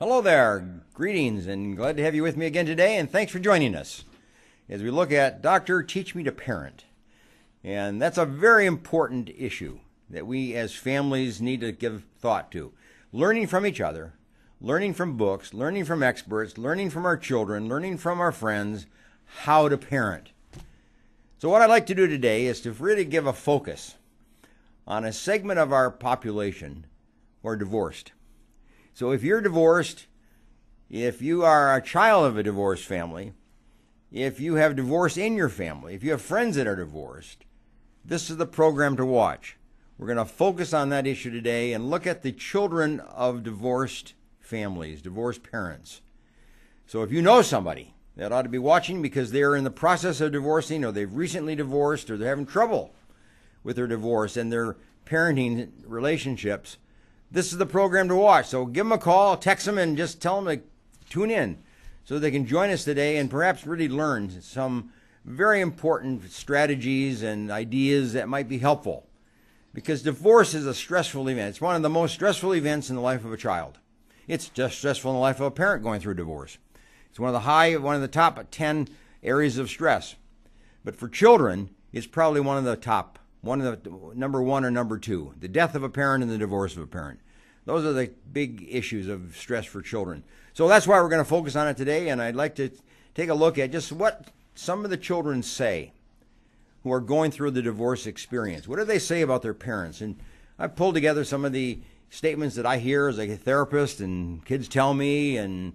Hello there. Greetings and glad to have you with me again today, and thanks for joining us as we look at Doctor, Teach Me to Parent. And that's a very important issue that we as families need to give thought to. Learning from each other, learning from books, learning from experts, learning from our children, learning from our friends, how to parent. So what I'd like to do today is to really give a focus on a segment of our population who are divorced. So if you're divorced, if you are a child of a divorced family, if you have divorce in your family, if you have friends that are divorced, this is the program to watch. We're going to focus on that issue today and look at the children of divorced families, divorced parents. So if you know somebody that ought to be watching because they're in the process of divorcing, or they've recently divorced, or they're having trouble with their divorce and their parenting relationships, this is the program to watch. So give them a call, text them, and just tell them to tune in so they can join us today and perhaps really learn some very important strategies and ideas that might be helpful. Because divorce is a stressful event. It's one of the most stressful events in the life of a child. It's just stressful in the life of a parent going through divorce. It's one of the top 10 areas of stress. But for children, it's probably one of the number one or number two, the death of a parent and the divorce of a parent. Those are the big issues of stress for children. So that's why we're going to focus on it today, and I'd like to take a look at just what some of the children say who are going through the divorce experience. What do they say about their parents? And I've pulled together some of the statements that I hear as a therapist and kids tell me, and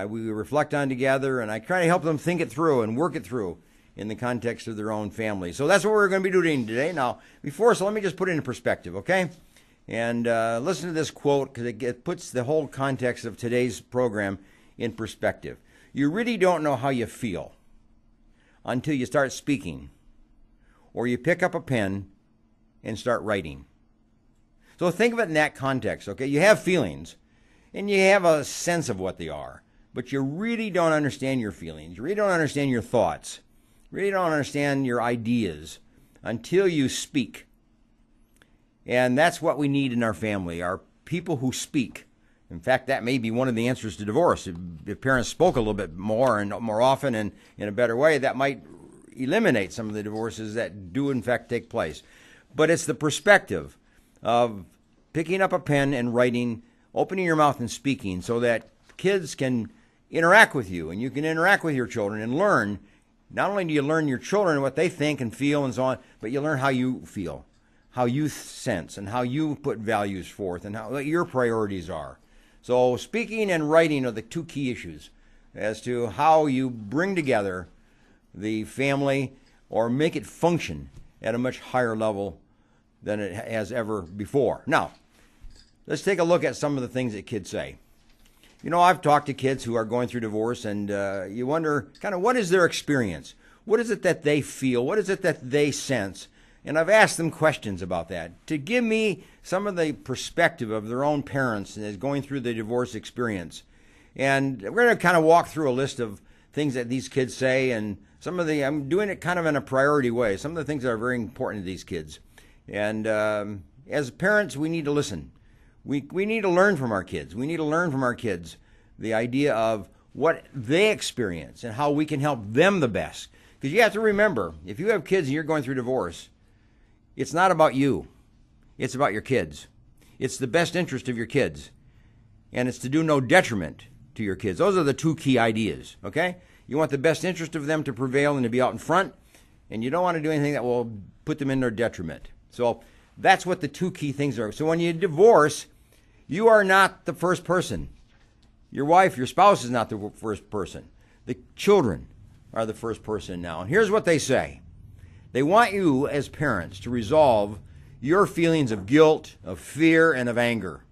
we reflect on together, and I try to help them think it through and work it through in the context of their own family. So that's what we're going to be doing today. Now, so let me just put it in perspective, okay? And listen to this quote because it puts the whole context of today's program in perspective. You really don't know how you feel until you start speaking, or you pick up a pen and start writing. So think of it in that context, okay? You have feelings, and you have a sense of what they are, but you really don't understand your feelings. You really don't understand your thoughts. You really don't understand your ideas until you speak. And that's what we need in our family, are people who speak. In fact, that may be one of the answers to divorce. If parents spoke a little bit more and more often and in a better way, that might eliminate some of the divorces that do in fact take place. But it's the perspective of picking up a pen and writing, opening your mouth and speaking so that kids can interact with you and you can interact with your children and learn. Not only do you learn your children what they think and feel and so on, but you learn how you feel, how you sense, and how you put values forth, and what your priorities are. So speaking and writing are the two key issues as to how you bring together the family or make it function at a much higher level than it has ever before. Now, let's take a look at some of the things that kids say. You know, I've talked to kids who are going through divorce, and you wonder kind of what is their experience? What is it that they feel? What is it that they sense? And I've asked them questions about that to give me some of the perspective of their own parents as going through the divorce experience. And we're going to kind of walk through a list of things that these kids say, and I'm doing it kind of in a priority way. Some of the things that are very important to these kids. And as parents, we need to listen. We need to learn from our kids. We need to learn from our kids the idea of what they experience and how we can help them the best. Because you have to remember, if you have kids and you're going through divorce, it's not about you. It's about your kids. It's the best interest of your kids. And it's to do no detriment to your kids. Those are the two key ideas, okay? You want the best interest of them to prevail and to be out in front, and you don't want to do anything that will put them in their detriment. So that's what the two key things are. So when you divorce, you are not the first person. Your wife, your spouse is not the first person. The children are the first person now. And here's what they say. They want you as parents to resolve your feelings of guilt, of fear, and of anger.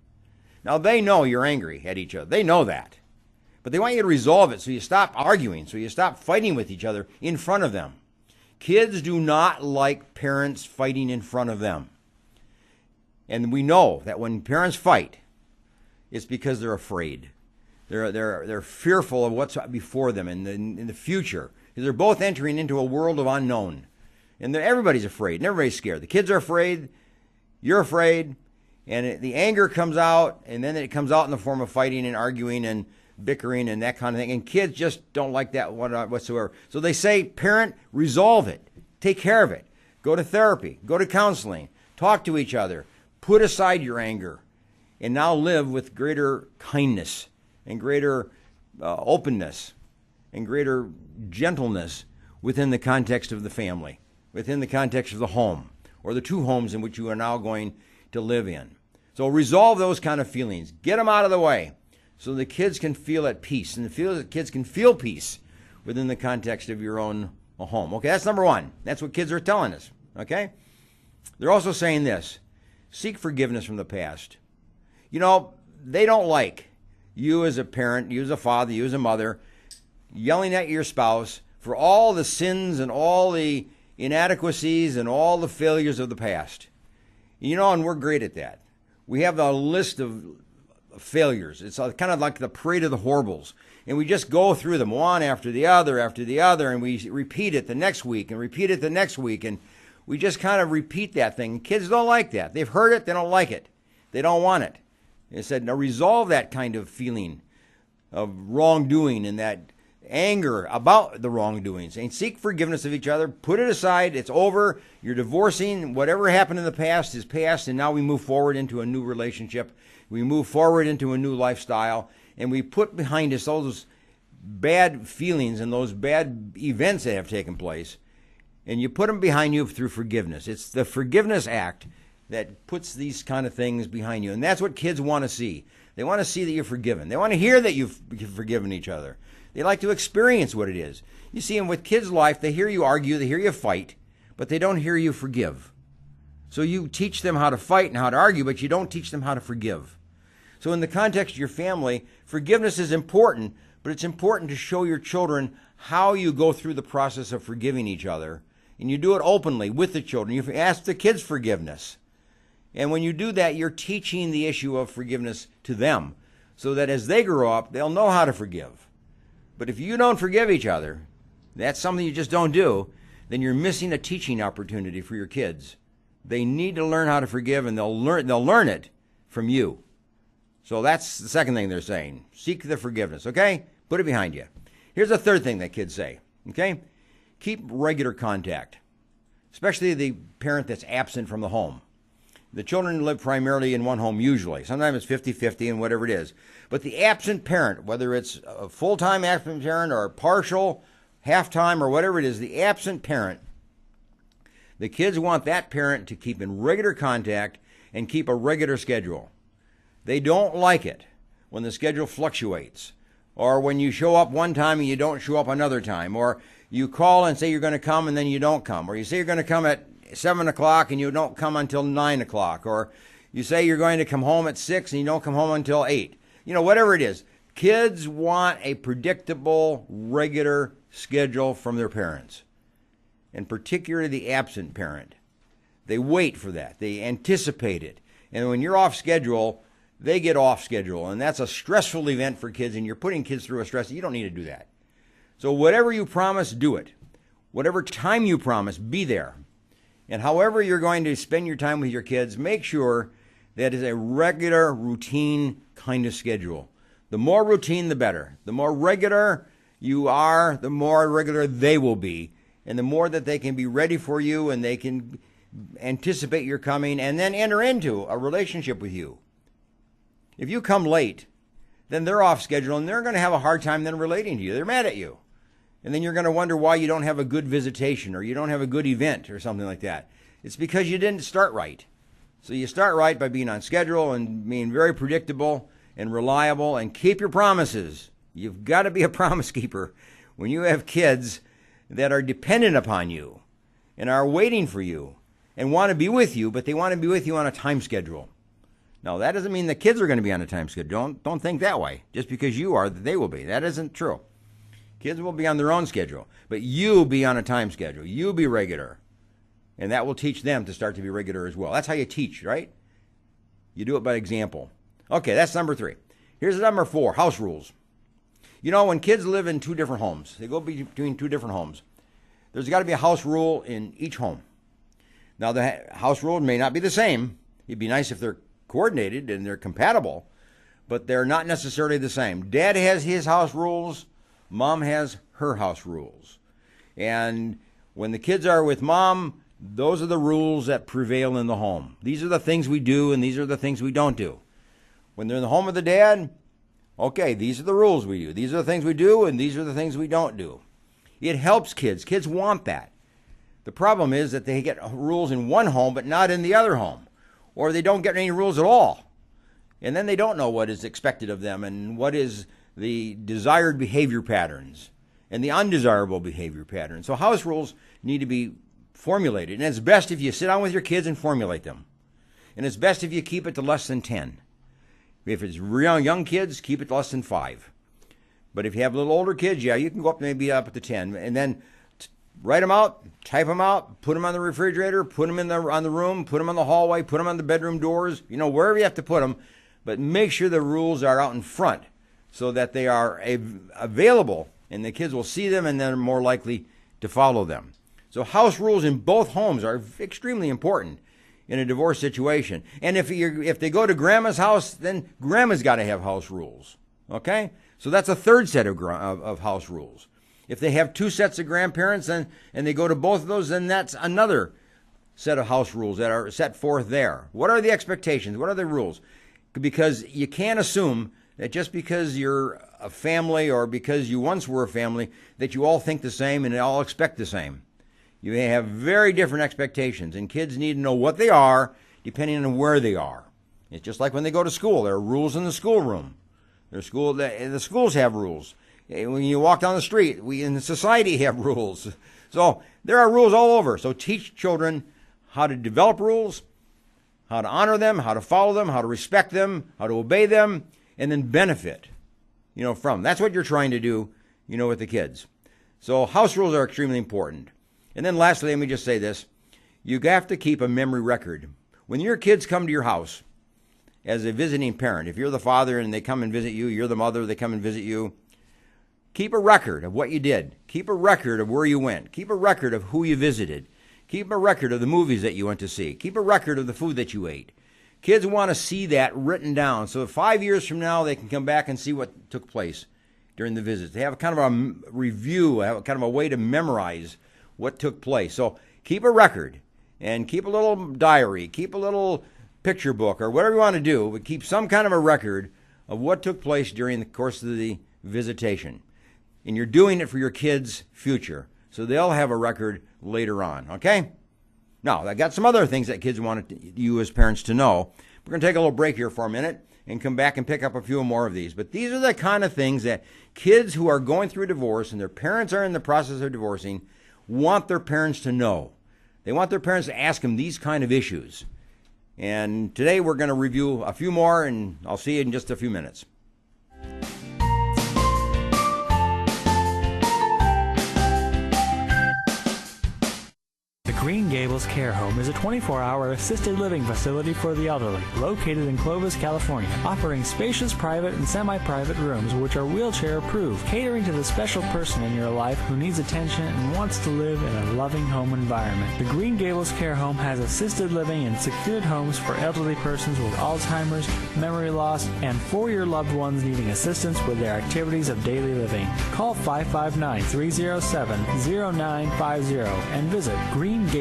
Now, they know you're angry at each other. They know that. But they want you to resolve it so you stop arguing, so you stop fighting with each other in front of them. Kids do not like parents fighting in front of them. And we know that when parents fight, it's because they're afraid. They're fearful of what's before them in the future. They're both entering into a world of unknown. And everybody's afraid and everybody's scared. The kids are afraid. You're afraid. And the anger comes out, and then it comes out in the form of fighting and arguing and bickering and that kind of thing. And kids just don't like that whatsoever. So they say, parent, resolve it. Take care of it. Go to therapy. Go to counseling. Talk to each other. Put aside your anger. And now live with greater kindness and greater openness and greater gentleness within the context of the family, within the context of the home, or the two homes in which you are now going to live in. So resolve those kind of feelings. Get them out of the way so the kids can feel at peace, and the kids can feel peace within the context of your own home. Okay, that's number one. That's what kids are telling us. Okay? They're also saying this: seek forgiveness from the past. You know, they don't like you as a parent, you as a father, you as a mother, yelling at your spouse for all the sins and all the inadequacies and all the failures of the past. You know, and we're great at that. We have a list of failures. It's kind of like the parade of the horribles. And we just go through them one after the other, and we repeat it the next week and repeat it the next week. And we just kind of repeat that thing. Kids don't like that. They've heard it. They don't like it. They don't want it. They said, now resolve that kind of feeling of wrongdoing and that anger about the wrongdoings, and seek forgiveness of each other. Put it aside. It's over. You're divorcing. Whatever happened in the past is past, and now we move forward into a new relationship. We move forward into a new lifestyle, and we put behind us all those bad feelings and those bad events that have taken place, and you put them behind you through forgiveness. It's the forgiveness act that puts these kind of things behind you, and that's what kids want to see. They want to see that you're forgiven. They want to hear that you've forgiven each other. They like to experience what it is. You see, and with kids' life, they hear you argue, they hear you fight, but they don't hear you forgive. So you teach them how to fight and how to argue, but you don't teach them how to forgive. So in the context of your family, forgiveness is important, but it's important to show your children how you go through the process of forgiving each other. And you do it openly with the children. You ask the kids forgiveness. And when you do that, you're teaching the issue of forgiveness to them, so that as they grow up, they'll know how to forgive. But if you don't forgive each other, that's something you just don't do, then you're missing a teaching opportunity for your kids. They need to learn how to forgive, and they'll learn it from you. So that's the second thing they're saying. Seek the forgiveness, okay? Put it behind you. Here's a third thing that kids say, okay? Keep regular contact, especially the parent that's absent from the home. The children live primarily in one home usually. Sometimes it's 50-50 and whatever it is. But the absent parent, whether it's a full-time absent parent or a partial, half-time, or whatever it is, the absent parent, the kids want that parent to keep in regular contact and keep a regular schedule. They don't like it when the schedule fluctuates, or when you show up one time and you don't show up another time, or you call and say you're going to come and then you don't come, or you say you're going to come at 7 o'clock and you don't come until 9 o'clock, or you say you're going to come home at 6 and you don't come home until 8. You know, whatever it is. Kids want a predictable, regular schedule from their parents, and particularly the absent parent. They wait for that. They anticipate it. And when you're off schedule, they get off schedule, and that's a stressful event for kids, and you're putting kids through a stress. You don't need to do that. So whatever you promise, do it. Whatever time you promise, be there. And however you're going to spend your time with your kids, make sure that is a regular, routine kind of schedule. The more routine, the better. The more regular you are, the more regular they will be. And the more that they can be ready for you and they can anticipate your coming and then enter into a relationship with you. If you come late, then they're off schedule and they're going to have a hard time then relating to you. They're mad at you. And then you're going to wonder why you don't have a good visitation or you don't have a good event or something like that. It's because you didn't start right. So you start right by being on schedule and being very predictable and reliable and keep your promises. You've got to be a promise keeper when you have kids that are dependent upon you and are waiting for you and want to be with you, but they want to be with you on a time schedule. Now, that doesn't mean the kids are going to be on a time schedule. Don't think that way. Just because you are, that they will be. That isn't true. Kids will be on their own schedule, but you be on a time schedule. You be regular, and that will teach them to start to be regular as well. That's how you teach, right? You do it by example. Okay, that's number 3. Here's number 4, house rules. You know, when kids live in 2 different homes, they go between 2 different homes, there's got to be a house rule in each home. Now, the house rule may not be the same. It'd be nice if they're coordinated and they're compatible, but they're not necessarily the same. Dad has his house rules, mom has her house rules. And when the kids are with mom, those are the rules that prevail in the home. These are the things we do and these are the things we don't do. When they're in the home with the dad, okay, these are the rules we do. These are the things we do and these are the things we don't do. It helps kids. Kids want that. The problem is that they get rules in one home but not in the other home. Or they don't get any rules at all. And then they don't know what is expected of them and what is the desired behavior patterns and the undesirable behavior patterns. So house rules need to be formulated. And it's best if you sit down with your kids and formulate them. And it's best if you keep it to less than 10. If it's real young kids, keep it to less than 5. But if you have little older kids, yeah, you can go up maybe up to 10. And then write them out, type them out, put them on the refrigerator, put them on the room, put them on the hallway, put them on the bedroom doors, wherever you have to put them. But make sure the rules are out in front so that they are available and the kids will see them and they're more likely to follow them. So house rules in both homes are extremely important in a divorce situation. And if they go to grandma's house, then grandma's got to have house rules. Okay? So that's a third set of house rules. If they have 2 sets of grandparents and they go to both of those, then that's another set of house rules that are set forth there. What are the expectations? What are the rules? Because you can't assume that just because you're a family or because you once were a family that you all think the same and all expect the same. You may have very different expectations, and kids need to know what they are depending on where they are. It's just like when they go to school. There are rules in the schoolroom. The schools have rules. When you walk down the street, we in society have rules. So there are rules all over. So teach children how to develop rules, how to honor them, how to follow them, how to respect them, how to obey them, and then benefit, from. That's what you're trying to do, with the kids. So house rules are extremely important. And then lastly, let me just say this. You have to keep a memory record. When your kids come to your house as a visiting parent, if you're the father and they come and visit you, you're the mother, they come and visit you, keep a record of what you did. Keep a record of where you went. Keep a record of who you visited. Keep a record of the movies that you went to see. Keep a record of the food that you ate. Kids want to see that written down so 5 years from now they can come back and see what took place during the visits. They have kind of a review, have kind of a way to memorize what took place. So keep a record and keep a little diary, keep a little picture book or whatever you want to do, but keep some kind of a record of what took place during the course of the visitation. And you're doing it for your kids' future, so they'll have a record later on, okay? Now, I got some other things that kids want you as parents to know. We're going to take a little break here for a minute and come back and pick up a few more of these. But these are the kind of things that kids who are going through a divorce and their parents are in the process of divorcing want their parents to know. They want their parents to ask them these kind of issues. And today we're going to review a few more, and I'll see you in just a few minutes. Green Gables Care Home is a 24-hour assisted living facility for the elderly, located in Clovis, California, offering spacious private and semi-private rooms which are wheelchair-approved, catering to the special person in your life who needs attention and wants to live in a loving home environment. The Green Gables Care Home has assisted living and secured homes for elderly persons with Alzheimer's, memory loss, and for your loved ones needing assistance with their activities of daily living. Call 559-307-0950 and visit GreenGablesCareHome.com.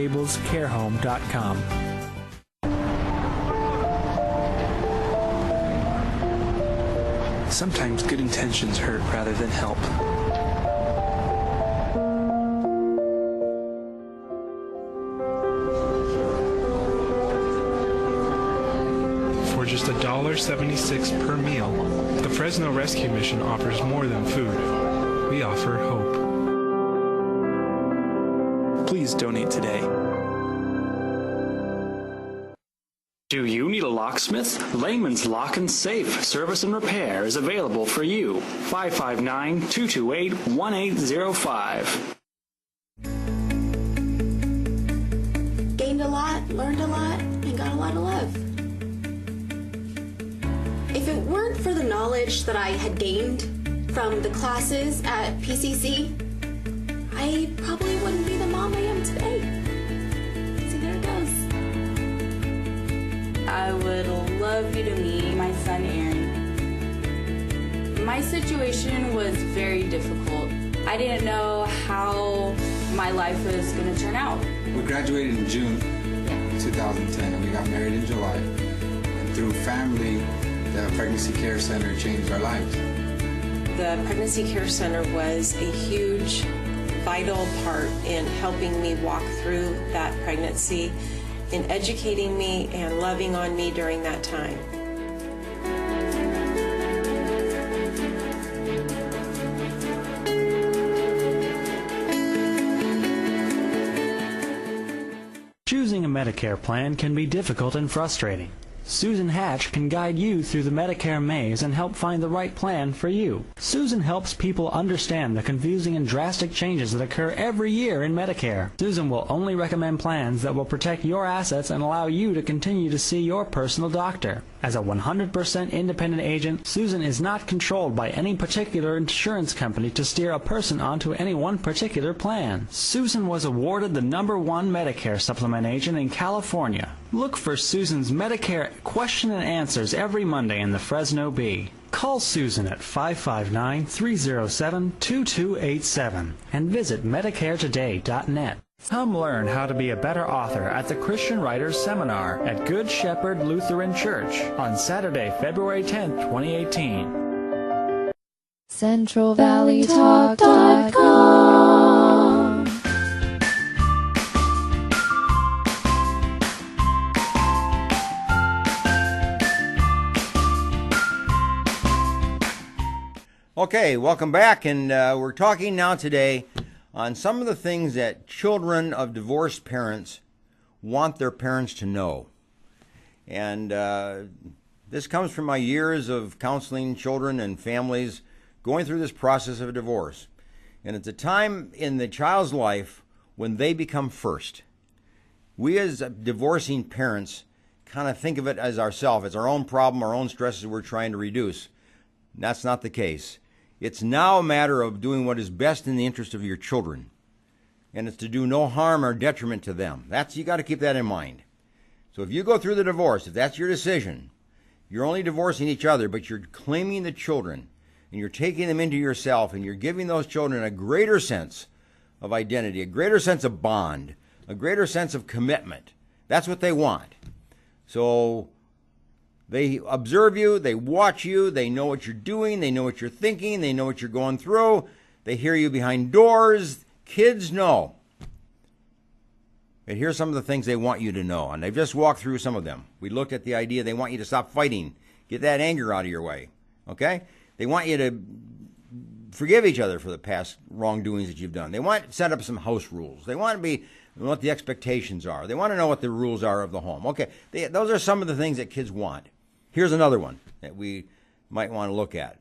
Sometimes good intentions hurt rather than help. For just $1.76 per meal, the Fresno Rescue Mission offers more than food. We offer hope. Please donate today. Do you need a locksmith? Layman's Lock and Safe Service and Repair is available for you. 559-228-1805. Gained a lot, learned a lot, and got a lot of love. If it weren't for the knowledge that I had gained from the classes at PCC, I probably wouldn't be the mom I am today. See, there it goes. I would love you to meet my son Aaron. My situation was very difficult. I didn't know how my life was going to turn out. We graduated in June 2010 and we got married in July. And through family, the Pregnancy Care Center changed our lives. The Pregnancy Care Center was a huge, vital part in helping me walk through that pregnancy, in educating me and loving on me during that time. Choosing a Medicare plan can be difficult and frustrating. Susan Hatch can guide you through the Medicare maze and help find the right plan for you. Susan helps people understand the confusing and drastic changes that occur every year in Medicare. Susan will only recommend plans that will protect your assets and allow you to continue to see your personal doctor. As a 100% independent agent, Susan is not controlled by any particular insurance company to steer a person onto any one particular plan. Susan was awarded the #1 Medicare supplement agent in California. Look for Susan's Medicare question and answers every Monday in the Fresno Bee. Call Susan at 559-307-2287 and visit MedicareToday.net. Come learn how to be a better author at the Christian Writers Seminar at Good Shepherd Lutheran Church on Saturday, February 10th, 2018. CentralValleyTalk.com. Okay, welcome back, and we're talking now today on some of the things that children of divorced parents want their parents to know. And this comes from my years of counseling children and families going through this process of a divorce. And it's a time in the child's life when they become first. We as divorcing parents kind of think of it as ourselves, as our own problem, our own stresses we're trying to reduce. That's not the case. It's now a matter of doing what is best in the interest of your children. And it's to do no harm or detriment to them. You got to keep that in mind. So if you go through the divorce, if that's your decision, you're only divorcing each other, but you're claiming the children, and you're taking them into yourself, and you're giving those children a greater sense of identity, a greater sense of bond, a greater sense of commitment. That's what they want. So they observe you, they watch you, they know what you're doing, they know what you're thinking, they know what you're going through, they hear you behind doors. Kids know. And here's some of the things they want you to know, and they've just walked through some of them. We looked at the idea they want you to stop fighting, get that anger out of your way, okay? They want you to forgive each other for the past wrongdoings that you've done. They want to set up some house rules. They want to be what the expectations are. They want to know what the rules are of the home. Okay, those are some of the things that kids want. Here's another one that we might want to look at.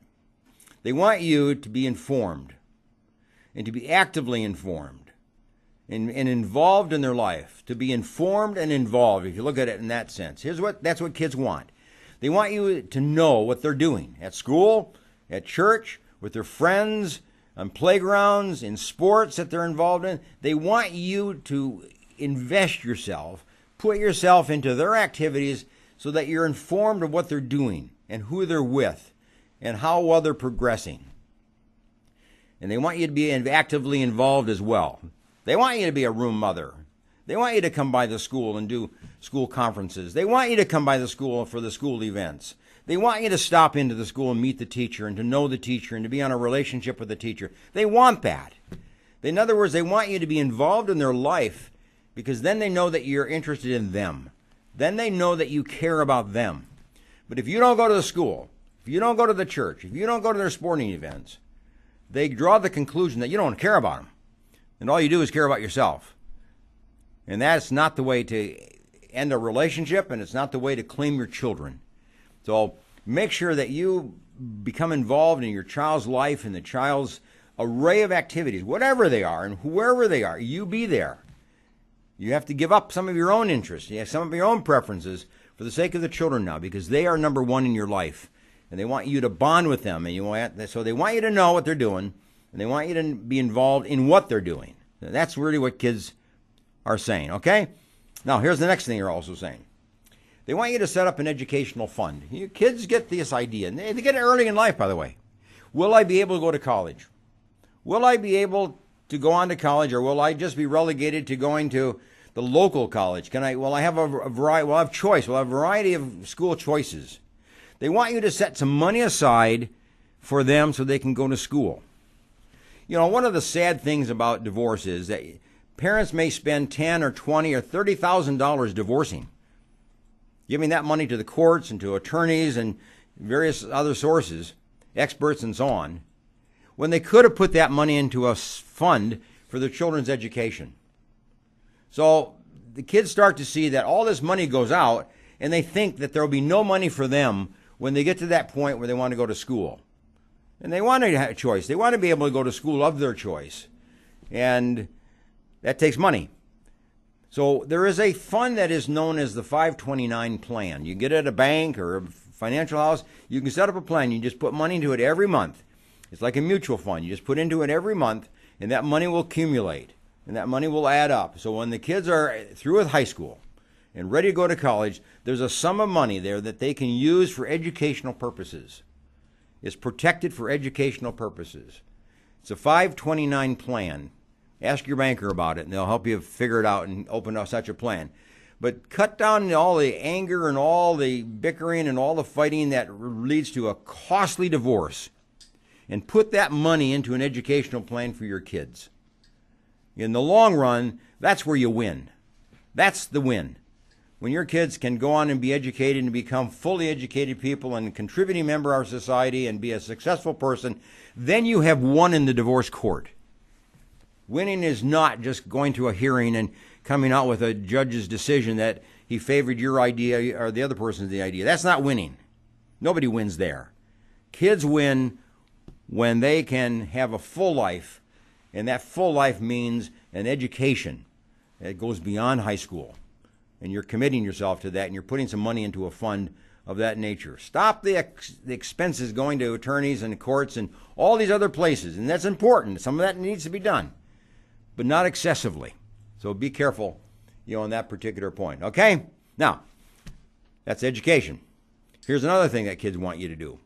They want you to be informed and to be actively informed and involved in their life, to be informed and involved, if you look at it in that sense. That's what kids want. They want you to know what they're doing at school, at church, with their friends, on playgrounds, in sports that they're involved in. They want you to invest yourself, put yourself into their activities so that you're informed of what they're doing and who they're with and how well they're progressing. And they want you to be actively involved as well. They want you to be a room mother. They want you to come by the school and do school conferences. They want you to come by the school for the school events. They want you to stop into the school and meet the teacher and to know the teacher and to be on a relationship with the teacher. They want that. In other words, they want you to be involved in their life because then they know that you're interested in them. Then they know that you care about them. But if you don't go to the school, if you don't go to the church, if you don't go to their sporting events, they draw the conclusion that you don't care about them. And all you do is care about yourself. And that's not the way to end a relationship, and it's not the way to claim your children. So make sure that you become involved in your child's life and the child's array of activities, whatever they are and wherever they are. You be there. You have to give up some of your own interests. You have some of your own preferences for the sake of the children now, because they are number one in your life. And they want you to bond with them. So they want you to know what they're doing, and they want you to be involved in what they're doing. That's really what kids are saying, okay? Now, here's the next thing they're also saying. They want you to set up an educational fund. Kids get this idea, and they get it early in life, by the way. Will I be able to go to college? Will I be able to go on to college, or will I just be relegated to going to the local college? Will I have a variety? Will I have choice? Will I have a variety of school choices? They want you to set some money aside for them so they can go to school. You know, one of the sad things about divorce is that parents may spend $10 or $20 or $30,000 divorcing, giving that money to the courts and to attorneys and various other sources, experts and so on, when they could have put that money into a fund for their children's education. So the kids start to see that all this money goes out, and they think that there will be no money for them when they get to that point where they want to go to school. And they want to have a choice. They want to be able to go to school of their choice. And that takes money. So there is a fund that is known as the 529 plan. You get it at a bank or a financial house. You can set up a plan. You just put money into it every month. It's like a mutual fund. You just put into it every month, and that money will accumulate, and that money will add up. So when the kids are through with high school and ready to go to college, there's a sum of money there that they can use for educational purposes. It's protected for educational purposes. It's a 529 plan. Ask your banker about it, and they'll help you figure it out and open up such a plan. But cut down all the anger and all the bickering and all the fighting that leads to a costly divorce, and put that money into an educational plan for your kids. In the long run, that's where you win. That's the win. When your kids can go on and be educated and become fully educated people and a contributing member of our society and be a successful person, then you have won in the divorce court. Winning is not just going to a hearing and coming out with a judge's decision that he favored your idea or the other person's idea. That's not winning. Nobody wins there. Kids win when they can have a full life, and that full life means an education that goes beyond high school. And you're committing yourself to that, and you're putting some money into a fund of that nature. Stop the expenses going to attorneys and courts and all these other places, and that's important. Some of that needs to be done, but not excessively. So be careful, on that particular point. Okay? Now, that's education. Here's another thing that kids want you to do.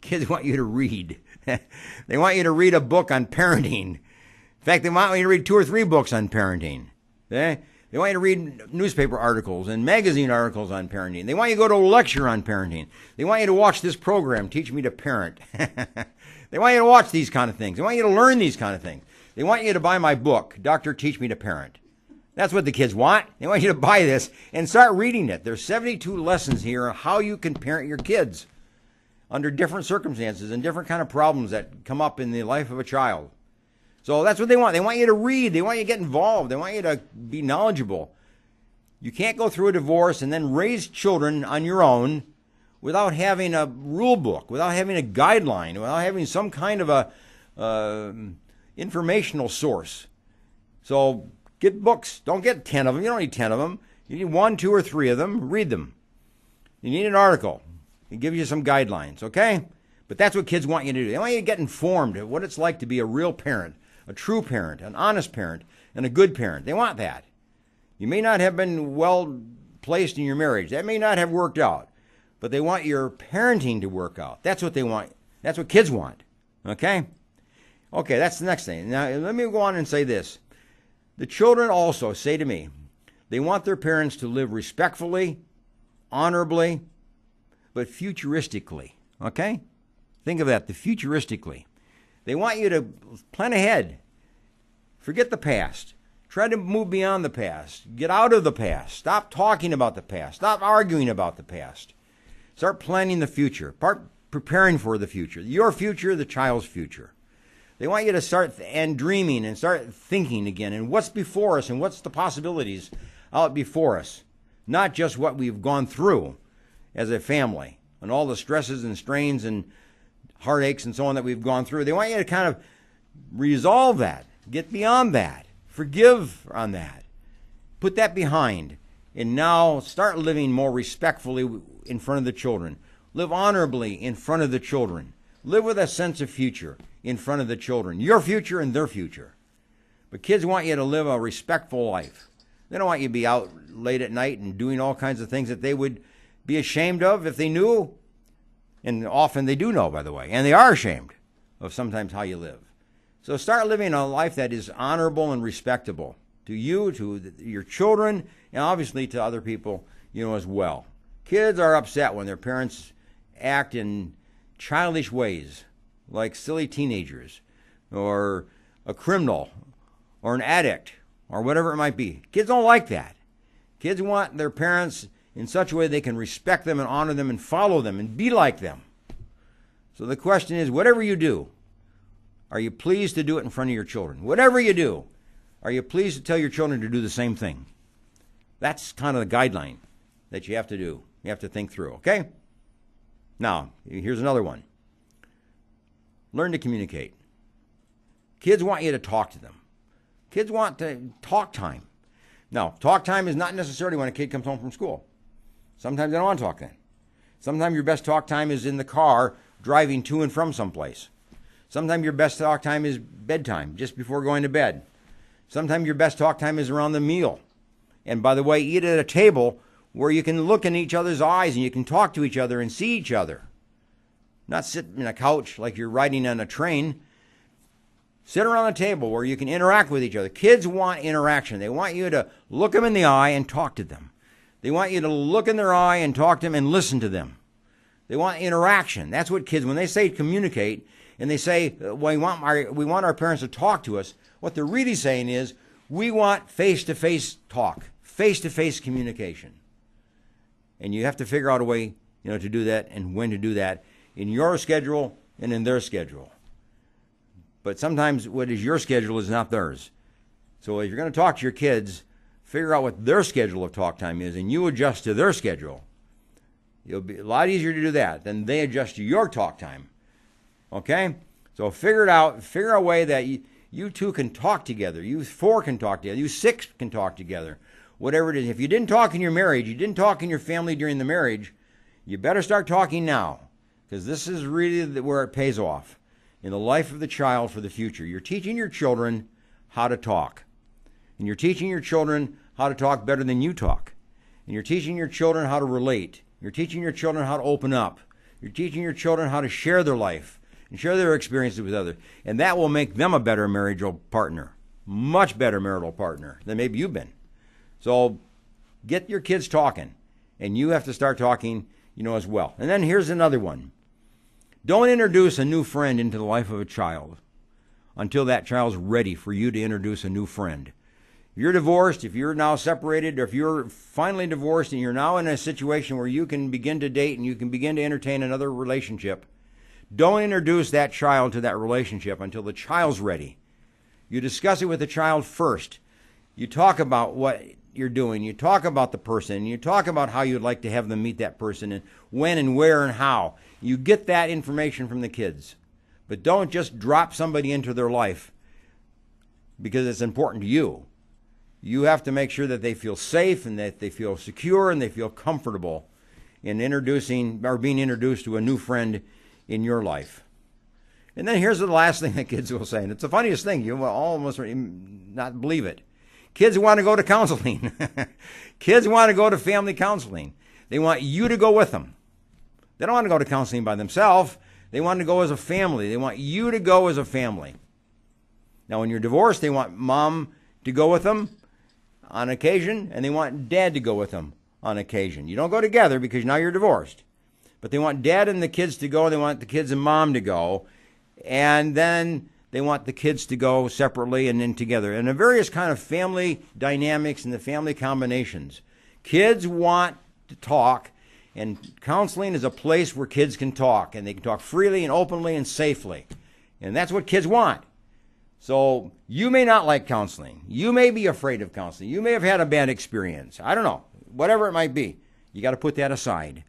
Kids want you to read. They want you to read a book on parenting. In fact, they want you to read 2 or 3 books on parenting. Okay? They want you to read newspaper articles and magazine articles on parenting. They want you to go to a lecture on parenting. They want you to watch this program, Teach Me to Parent. They want you to watch these kind of things. They want you to learn these kind of things. They want you to buy my book, Dr. Teach Me to Parent. That's what the kids want. They want you to buy this and start reading it. There's 72 lessons here on how you can parent your kids under different circumstances and different kind of problems that come up in the life of a child. So that's what they want. They want you to read. They want you to get involved. They want you to be knowledgeable. You can't go through a divorce and then raise children on your own without having a rule book, without having a guideline, without having some kind of a informational source. So get books. Don't get 10 of them. You don't need 10 of them. You need 1, 2, or 3 of them. Read them. You need an article. It gives you some guidelines, okay? But that's what kids want you to do. They want you to get informed of what it's like to be a real parent, a true parent, an honest parent, and a good parent. They want that. You may not have been well placed in your marriage. That may not have worked out. But they want your parenting to work out. That's what they want. That's what kids want, okay? Okay, that's the next thing. Now, let me go on and say this. The children also say to me, they want their parents to live respectfully, honorably, but futuristically, okay? Think of that, the futuristically. They want you to plan ahead. Forget the past. Try to move beyond the past. Get out of the past. Stop talking about the past. Stop arguing about the past. Start planning the future. Start preparing for the future. Your future, the child's future. They want you to start and dreaming and start thinking again and what's before us and what's the possibilities out before us. Not just what we've gone through as a family and all the stresses and strains and heartaches and so on that we've gone through. They want you to kind of resolve that, get beyond that, forgive on that, put that behind, and now start living more respectfully in front of the children. Live honorably in front of the children. Live with a sense of future in front of the children. Your future and their future. But kids want you to live a respectful life. They don't want you to be out late at night and doing all kinds of things that they would be ashamed of if they knew. And often they do know, by the way, and they are ashamed of sometimes how you live. So start living a life that is honorable and respectable to you, to your children, and obviously to other people, as well. Kids are upset when their parents act in childish ways, like silly teenagers, or a criminal, or an addict, or whatever it might be. Kids don't like that. Kids want their parents in such a way they can respect them and honor them and follow them and be like them. So the question is, whatever you do, are you pleased to do it in front of your children? Whatever you do, are you pleased to tell your children to do the same thing? That's kind of the guideline that you have to do. You have to think through, okay? Now, here's another one. Learn to communicate. Kids want you to talk to them. Kids want to talk time. Now, talk time is not necessarily when a kid comes home from school. Sometimes they don't want to talk then. Sometimes your best talk time is in the car driving to and from someplace. Sometimes your best talk time is bedtime, just before going to bed. Sometimes your best talk time is around the meal. And by the way, eat at a table where you can look in each other's eyes and you can talk to each other and see each other. Not sit in a couch like you're riding on a train. Sit around a table where you can interact with each other. Kids want interaction. They want you to look them in the eye and talk to them. They want you to look in their eye and talk to them and listen to them. They want interaction. That's what kids, when they say communicate, and they say, well, we want our parents to talk to us, what they're really saying is, we want face-to-face talk, face-to-face communication. And you have to figure out a way, to do that and when to do that in your schedule and in their schedule. But sometimes what is your schedule is not theirs. So if you're going to talk to your kids, figure out what their schedule of talk time is, and you adjust to their schedule. It'll be a lot easier to do that than they adjust to your talk time. Okay? So figure it out. Figure a way that you two can talk together. You four can talk together. You six can talk together. Whatever it is. If you didn't talk in your marriage, you didn't talk in your family during the marriage, you better start talking now, because this is really where it pays off in the life of the child for the future. You're teaching your children how to talk. And you're teaching your children how to talk better than you talk. And you're teaching your children how to relate. You're teaching your children how to open up. You're teaching your children how to share their life and share their experiences with others. And that will make them a better marital partner, much better marital partner than maybe you've been. So get your kids talking, and you have to start talking, as well. And then here's another one. Don't introduce a new friend into the life of a child until that child's ready for you to introduce a new friend. If you're divorced, if you're now separated, or if you're finally divorced and you're now in a situation where you can begin to date and you can begin to entertain another relationship, don't introduce that child to that relationship until the child's ready. You discuss it with the child first. You talk about what you're doing. You talk about the person. You talk about how you'd like to have them meet that person and when and where and how. You get that information from the kids. But don't just drop somebody into their life because it's important to you. You have to make sure that they feel safe and that they feel secure and they feel comfortable in introducing or being introduced to a new friend in your life. And then here's the last thing that kids will say, and it's the funniest thing. You will almost not believe it. Kids want to go to counseling. Kids want to go to family counseling. They want you to go with them. They don't want to go to counseling by themselves. They want to go as a family. They want you to go as a family. Now, when you're divorced, they want mom to go with them on occasion, and they want dad to go with them on occasion. You don't go together because now you're divorced. But they want dad and the kids to go. They want the kids and mom to go. And then they want the kids to go separately and then together. And the various kind of family dynamics and the family combinations. Kids want to talk, and counseling is a place where kids can talk, and they can talk freely and openly and safely. And that's what kids want. So you may not like counseling. You may be afraid of counseling. You may have had a bad experience. I don't know. Whatever it might be, you got to put that aside.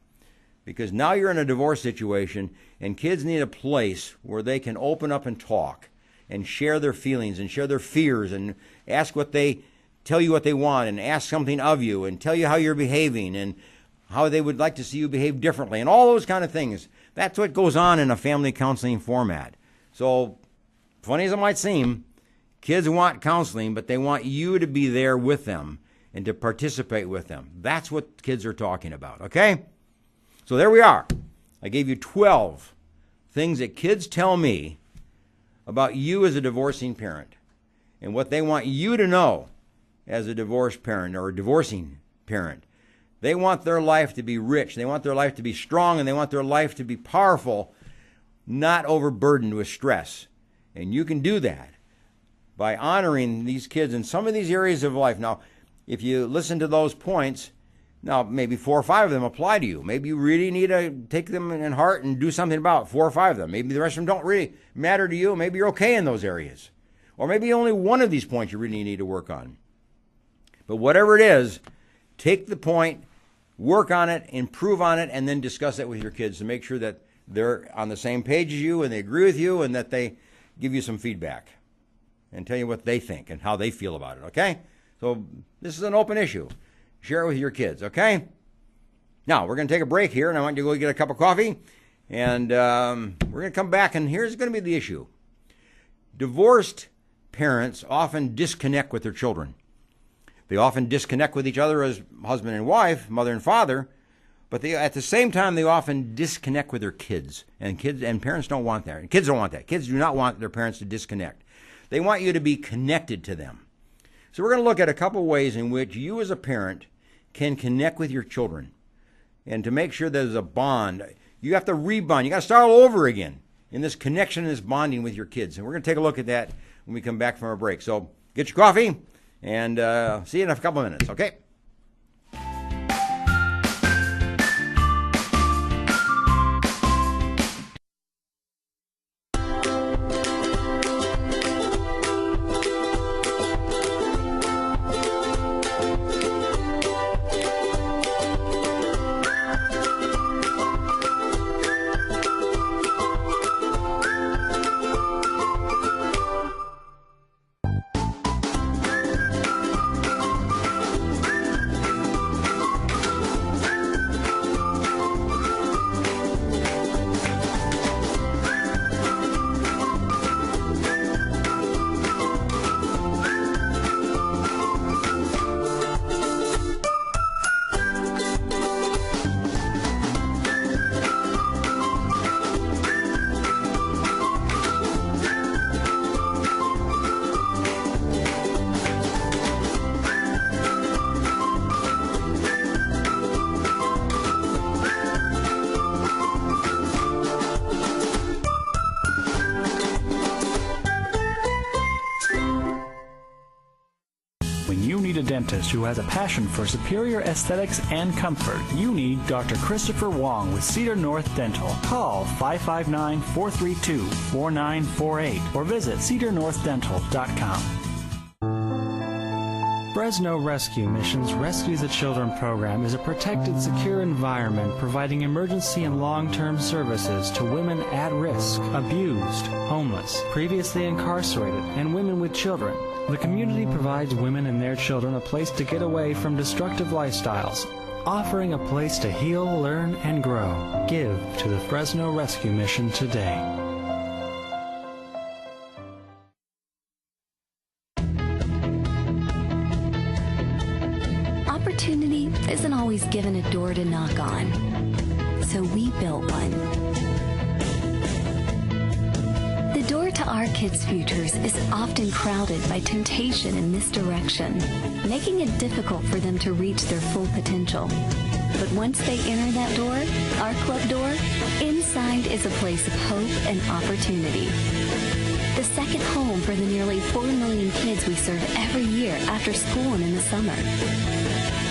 Because now you're in a divorce situation, and kids need a place where they can open up and talk and share their feelings and share their fears and tell you what they want and ask something of you and tell you how you're behaving and how they would like to see you behave differently and all those kind of things. That's what goes on in a family counseling format. So, funny as it might seem, kids want counseling, but they want you to be there with them and to participate with them. That's what kids are talking about, okay? So there we are. I gave you 12 things that kids tell me about you as a divorcing parent and what they want you to know as a divorced parent or a divorcing parent. They want their life to be rich. They want their life to be strong, and they want their life to be powerful, not overburdened with stress. And you can do that by honoring these kids in some of these areas of life. Now, if you listen to those points, now maybe 4 or 5 of them apply to you. Maybe you really need to take them in heart and do something about 4 or 5 of them. Maybe the rest of them don't really matter to you. Maybe you're okay in those areas. Or maybe only one of these points you really need to work on. But whatever it is, take the point, work on it, improve on it, and then discuss it with your kids to make sure that they're on the same page as you and they agree with you and that they give you some feedback and tell you what they think and how they feel about it, okay? So this is an open issue. Share it with your kids, okay? Now, we're going to take a break here, and I want you to go get a cup of coffee, and we're going to come back, and here's going to be the issue. Divorced parents often disconnect with their children. They often disconnect with each other as husband and wife, mother and father, but at the same time, they often disconnect with their kids. And parents don't want that. And kids don't want that. Kids do not want their parents to disconnect. They want you to be connected to them. So we're going to look at a couple ways in which you as a parent can connect with your children. And to make sure there's a bond, you have to rebond. You got to start all over again in this connection and this bonding with your kids. And we're going to take a look at that when we come back from our break. So get your coffee. And see you in a couple of minutes, okay? A dentist who has a passion for superior aesthetics and comfort, you need Dr. Christopher Wong with Cedar North Dental. Call 559-432-4948 or visit cedarnorthdental.com. Fresno Rescue Mission's Rescue the Children program is a protected, secure environment providing emergency and long-term services to women at risk, abused, homeless, previously incarcerated, and women with children. The community provides women and their children a place to get away from destructive lifestyles, offering a place to heal, learn, and grow. Give to the Fresno Rescue Mission today. Opportunity isn't always given a door to knock on, so we built one. The door to our kids' futures is often crowded by temptation and misdirection, making it difficult for them to reach their full potential. But once they enter that door, our club door, inside is a place of hope and opportunity. The second home for the nearly 4 million kids we serve every year after school and in the summer.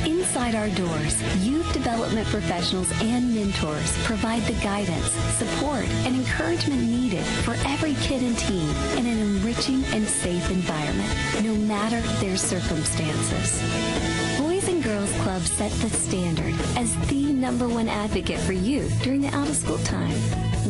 Inside our doors, youth development professionals and mentors provide the guidance, support, and encouragement needed for every kid and teen in an enriching and safe environment, no matter their circumstances. Boys and Girls Club set the standard as the #1 advocate for youth during the out-of-school time.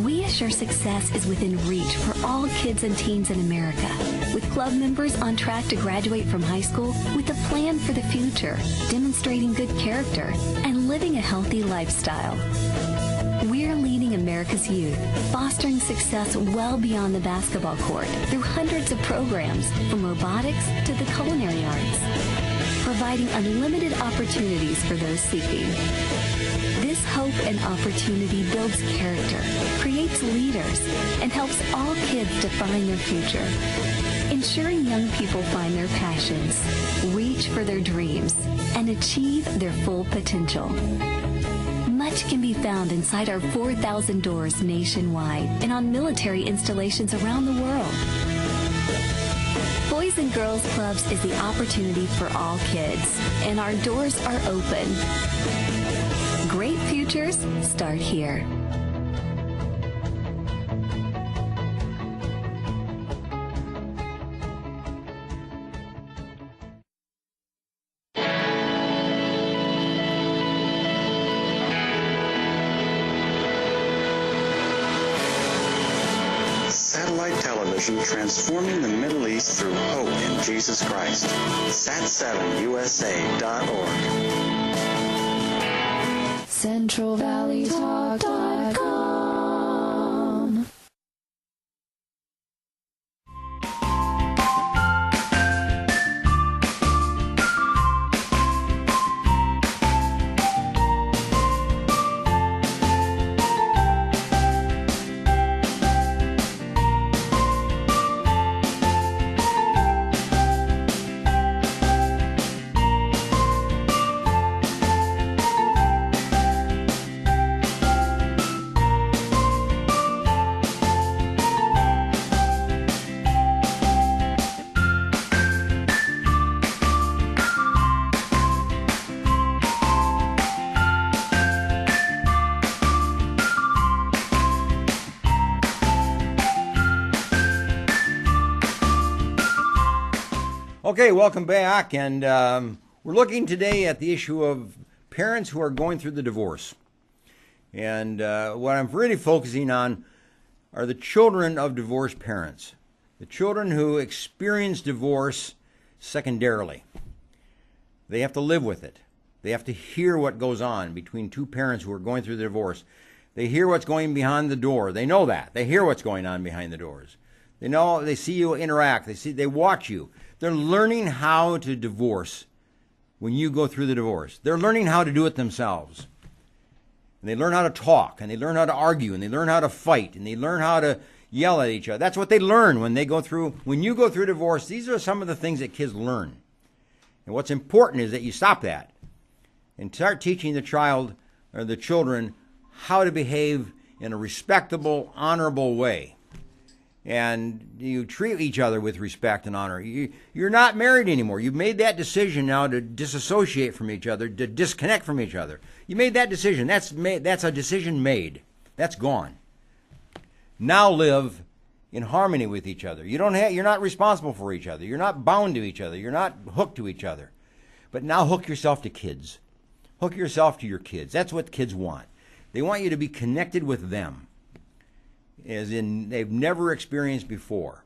We assure success is within reach for all kids and teens in America, with club members on track to graduate from high school with a plan for the future, demonstrating good character, and living a healthy lifestyle. We're leading America's youth, fostering success well beyond the basketball court through hundreds of programs, from robotics to the culinary arts. providing unlimited opportunities for those seeking. This hope and opportunity builds character, creates leaders, and helps all kids define their future. Ensuring young people find their passions, reach for their dreams, and achieve their full potential. Much can be found inside our 4,000 doors nationwide and on military installations around the world. Boys and Girls Clubs is the opportunity for all kids, and our doors are open. Great futures start here. Satellite television transforming the Middle East through hope in Jesus Christ. Sat7USA.org. CentralValleyTalk.com. Okay, welcome back, and we're looking today at the issue of parents who are going through the divorce. And what I'm really focusing on are the children of divorced parents, the children who experience divorce secondarily. They have to live with it. They have to hear what goes on between two parents who are going through the divorce. They hear what's going behind the door. They know that. They hear what's going on behind the doors. They know, they see you interact. They watch you. They're learning how to divorce when you go through the divorce. They're learning how to do it themselves. And they learn how to talk, and they learn how to argue, and they learn how to fight, and they learn how to yell at each other. That's what they learn when you go through divorce. These are some of the things that kids learn. And what's important is that you stop that and start teaching the child or the children how to behave in a respectable, honorable way. And you treat each other with respect and honor. You're not married anymore. You've made that decision now to disassociate from each other, to disconnect from each other. You made that decision. That's a decision made. That's gone. Now live in harmony with each other. You're not responsible for each other. You're not bound to each other. You're not hooked to each other. But now hook yourself to kids. Hook yourself to your kids. That's what kids want. They want you to be connected with them, as in they've never experienced before.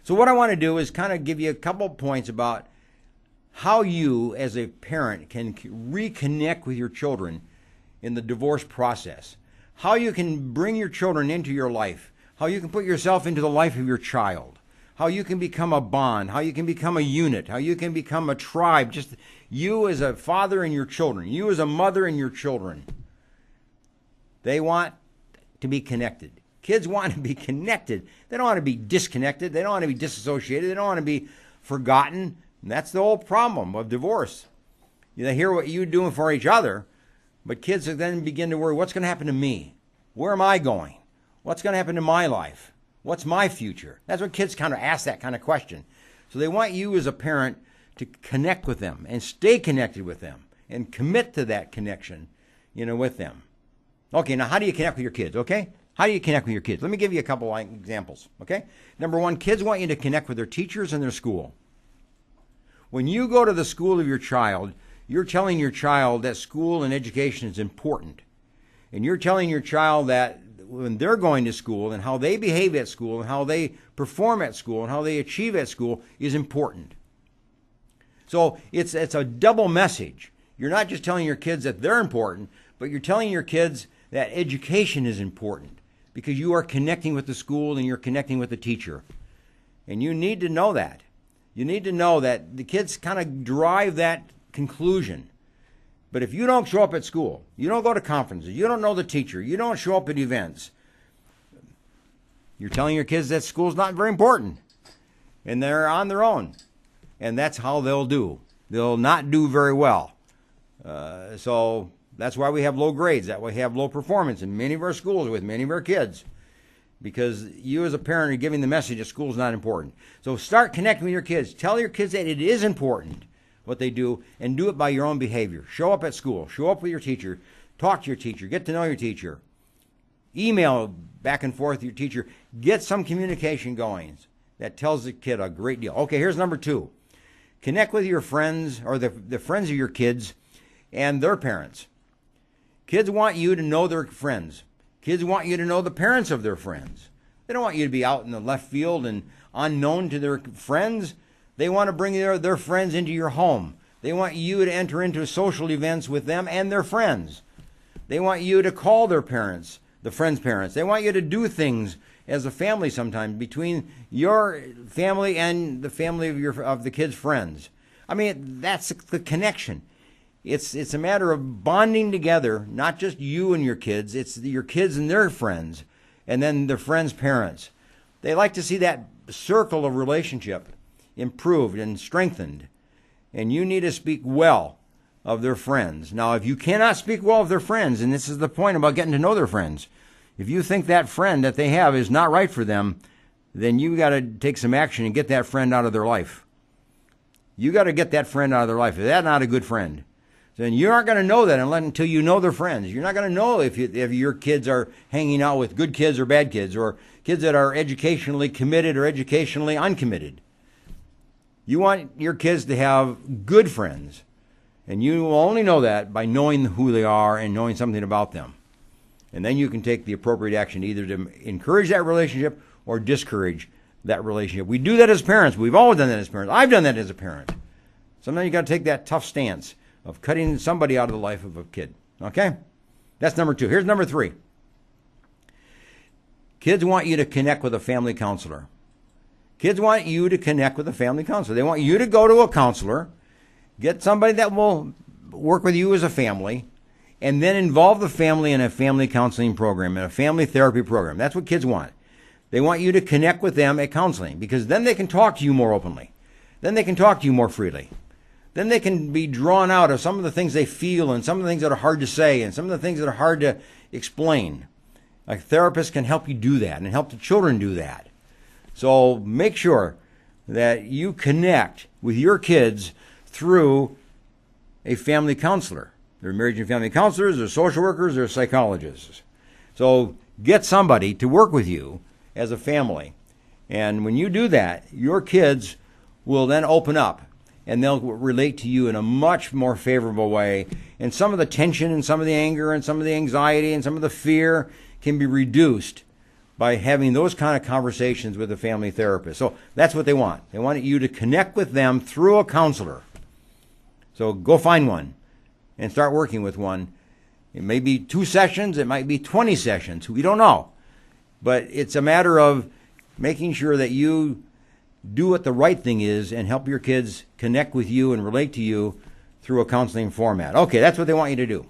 So what I want to do is kind of give you a couple points about how you, as a parent, can reconnect with your children in the divorce process. How you can bring your children into your life. How you can put yourself into the life of your child. How you can become a bond. How you can become a unit. How you can become a tribe. Just you as a father and your children. You as a mother and your children. They want to be connected. Kids want to be connected. They don't want to be disconnected. They don't want to be disassociated. They don't want to be forgotten. And that's the whole problem of divorce. They hear what you're doing for each other, but kids then begin to worry, what's going to happen to me? Where am I going? What's going to happen to my life? What's my future? That's what kids kind of ask that kind of question. So they want you as a parent to connect with them and stay connected with them and commit to that connection, with them. Okay, now how do you connect with your kids, okay? How do you connect with your kids? Let me give you a couple examples, okay? Number one, kids want you to connect with their teachers and their school. When you go to the school of your child, you're telling your child that school and education is important. And you're telling your child that when they're going to school and how they behave at school and how they perform at school and how they achieve at school is important. So it's a double message. You're not just telling your kids that they're important, but you're telling your kids that education is important because you are connecting with the school and you're connecting with the teacher. And you need to know that. You need to know that the kids kind of drive that conclusion. But if you don't show up at school, you don't go to conferences, you don't know the teacher, you don't show up at events, you're telling your kids that school's not very important. And they're on their own. And that's how they'll do. They'll not do very well. So that's why we have low grades. That way we have low performance in many of our schools with many of our kids. Because you as a parent are giving the message that school's not important. So start connecting with your kids. Tell your kids that it is important what they do, and do it by your own behavior. Show up at school. Show up with your teacher. Talk to your teacher. Get to know your teacher. Email back and forth with your teacher. Get some communication going. That tells the kid a great deal. Okay, here's number 2. Connect with your friends or the friends of your kids and their parents. Kids want you to know their friends. Kids want you to know the parents of their friends. They don't want you to be out in the left field and unknown to their friends. They want to bring their friends into your home. They want you to enter into social events with them and their friends. They want you to call their parents, the friends' parents. They want you to do things as a family sometimes between your family and the family of the kids' friends. I mean, that's the connection. It's a matter of bonding together, not just you and your kids. It's your kids and their friends, and then their friends' parents. They like to see that circle of relationship improved and strengthened. And you need to speak well of their friends. Now, if you cannot speak well of their friends, and this is the point about getting to know their friends, if you think that friend that they have is not right for them, then you got to take some action and get that friend out of their life. You got to get that friend out of their life. If that's not a good friend, then you aren't going to know that until you know their friends. You're not going to know if your kids are hanging out with good kids or bad kids, or kids that are educationally committed or educationally uncommitted. You want your kids to have good friends, and you will only know that by knowing who they are and knowing something about them. And then you can take the appropriate action either to encourage that relationship or discourage that relationship. We do that as parents. We've always done that as parents. I've done that as a parent. Sometimes you got to take that tough stance of cutting somebody out of the life of a kid. Okay? That's number 2. Here's number 3. Kids want you to connect with a family counselor. Kids want you to connect with a family counselor. They want you to go to a counselor, get somebody that will work with you as a family, and then involve the family in a family counseling program, in a family therapy program. That's what kids want. They want you to connect with them at counseling, because then they can talk to you more openly. Then they can talk to you more freely. Then they can be drawn out of some of the things they feel and some of the things that are hard to say and some of the things that are hard to explain. A therapist can help you do that and help the children do that. So make sure that you connect with your kids through a family counselor. There are marriage and family counselors, there are social workers, there are psychologists. So get somebody to work with you as a family. And when you do that, your kids will then open up and they'll relate to you in a much more favorable way. And some of the tension and some of the anger and some of the anxiety and some of the fear can be reduced by having those kind of conversations with a family therapist. So that's what they want. They want you to connect with them through a counselor. So go find one and start working with one. It may be 2 sessions. It might be 20 sessions. We don't know. But it's a matter of making sure that you do what the right thing is and help your kids connect with you and relate to you through a counseling format. Okay, that's what they want you to do.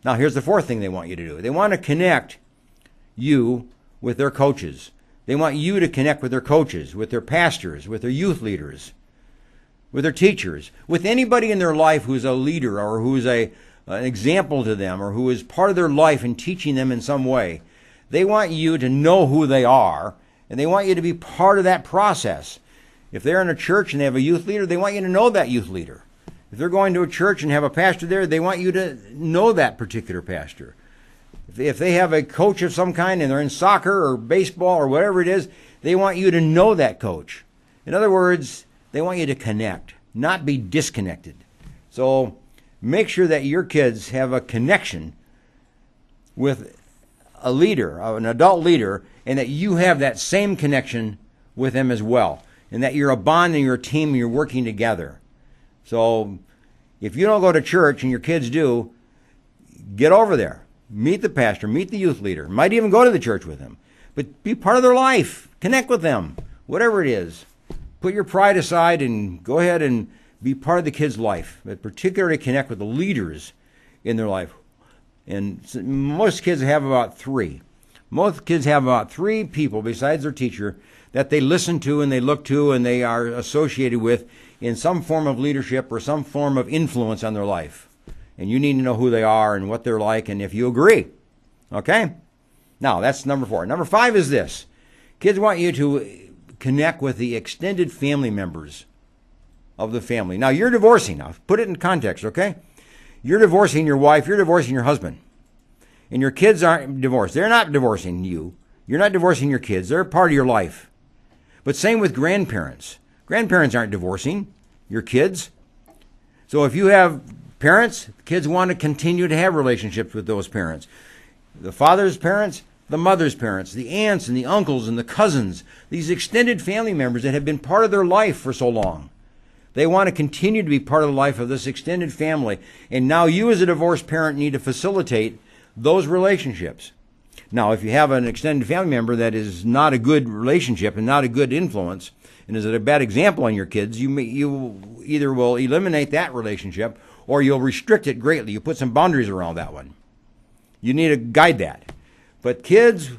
Now, here's the 4th thing they want you to do. They want to connect you with their coaches. They want you to connect with their coaches, with their pastors, with their youth leaders, with their teachers, with anybody in their life who's a leader or who's an example to them or who is part of their life and teaching them in some way. They want you to know who they are, and they want you to be part of that process. If they're in a church and they have a youth leader, they want you to know that youth leader. If they're going to a church and have a pastor there, they want you to know that particular pastor. If they have a coach of some kind and they're in soccer or baseball or whatever it is, they want you to know that coach. In other words, they want you to connect, not be disconnected. So make sure that your kids have a connection with a leader, an adult leader, and that you have that same connection with them as well, and that you're a bond and you're a team and you're working together. So if you don't go to church and your kids do, get over there. Meet the pastor, meet the youth leader. Might even go to the church with them. But be part of their life. Connect with them, whatever it is. Put your pride aside and go ahead and be part of the kid's life, but particularly connect with the leaders in their life. And most kids have about three. Most kids have about three people besides their teacher that they listen to and they look to and they are associated with in some form of leadership or some form of influence on their life. And you need to know who they are and what they're like and if you agree. Okay? Now, that's number 4. Number 5 is this. Kids want you to connect with the extended family members of the family. Now, you're divorcing. Now, put it in context, okay? You're divorcing your wife. You're divorcing your husband. And your kids aren't divorced. They're not divorcing you. You're not divorcing your kids. They're part of your life. But same with grandparents. Grandparents aren't divorcing your kids. So if you have parents, kids want to continue to have relationships with those parents. The father's parents, the mother's parents, the aunts and the uncles and the cousins, these extended family members that have been part of their life for so long. They want to continue to be part of the life of this extended family. And now you as a divorced parent need to facilitate those relationships. Now, if you have an extended family member that is not a good relationship and not a good influence, and is a bad example on your kids, you either will eliminate that relationship or you'll restrict it greatly. You put some boundaries around that one. You need to guide that. But kids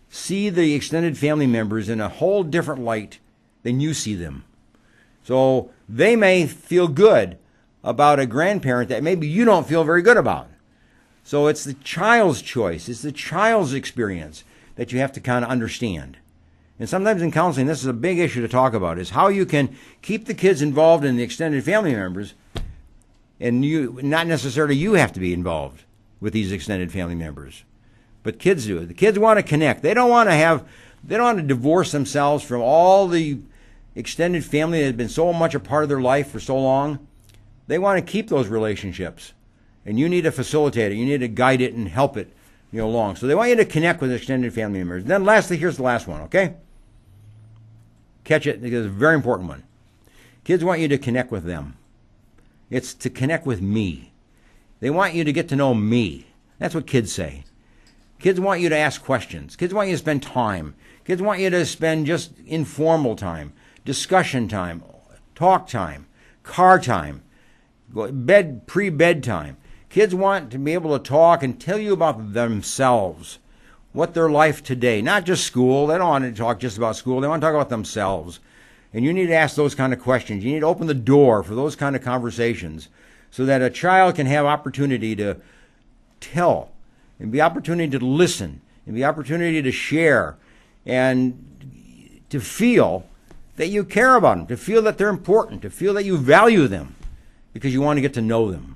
see the extended family members in a whole different light than you see them. So they may feel good about a grandparent that maybe you don't feel very good about. So it's the child's choice. It's the child's experience that you have to kind of understand. And sometimes in counseling, this is a big issue to talk about, is how you can keep the kids involved in the extended family members, and you, not necessarily you have to be involved with these extended family members. But kids do. The kids want to connect. They don't want to divorce themselves from all the extended family that has been so much a part of their life for so long. They want to keep those relationships. And you need to facilitate it. You need to guide it and help it, along. So they want you to connect with extended family members. And then lastly, here's the last one, okay? Catch it, because it's a very important one. Kids want you to connect with them. It's to connect with me. They want you to get to know me. That's what kids say. Kids want you to ask questions. Kids want you to spend time. Kids want you to spend just informal time, discussion time, talk time, car time, pre-bed time. Kids want to be able to talk and tell you about themselves, what their life today, not just school. They don't want to talk just about school. They want to talk about themselves. And you need to ask those kind of questions. You need to open the door for those kind of conversations so that a child can have opportunity to tell and be opportunity to listen and be opportunity to share and to feel that you care about them, to feel that they're important, to feel that you value them because you want to get to know them.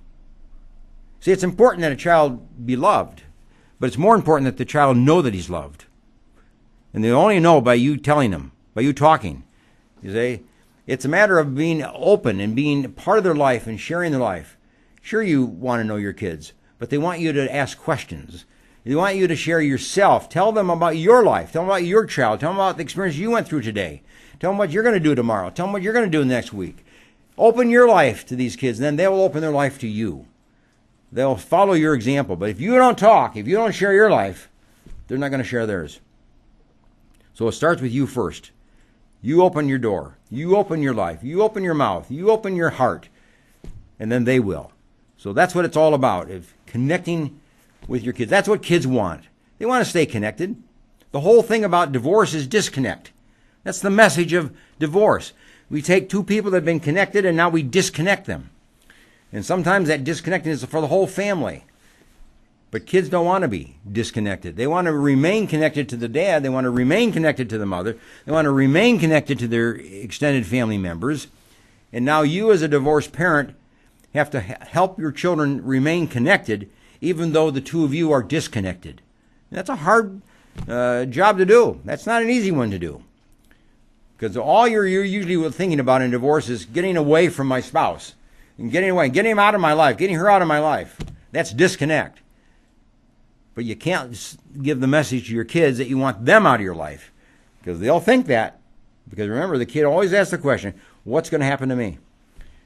See, it's important that a child be loved, but it's more important that the child know that he's loved. And they only know by you telling them, by you talking. You see, it's a matter of being open and being part of their life and sharing their life. Sure, you want to know your kids, but they want you to ask questions. They want you to share yourself. Tell them about your life. Tell them about your child. Tell them about the experience you went through today. Tell them what you're going to do tomorrow. Tell them what you're going to do next week. Open your life to these kids, and then they will open their life to you. They'll follow your example. But if you don't talk, if you don't share your life, they're not going to share theirs. So it starts with you first. You open your door. You open your life. You open your mouth. You open your heart. And then they will. So that's what it's all about, is connecting with your kids. That's what kids want. They want to stay connected. The whole thing about divorce is disconnect. That's the message of divorce. We take two people that have been connected and now we disconnect them. And sometimes that disconnecting is for the whole family. But kids don't want to be disconnected. They want to remain connected to the dad. They want to remain connected to the mother. They want to remain connected to their extended family members. And now you as a divorced parent have to help your children remain connected even though the two of you are disconnected. And that's a hard job to do. That's not an easy one to do. Because all you're usually thinking about in divorce is getting away from my spouse. And getting away, getting him out of my life, getting her out of my life. That's disconnect. But you can't give the message to your kids that you want them out of your life. Because they'll think that. Because remember, the kid always asks the question, what's going to happen to me?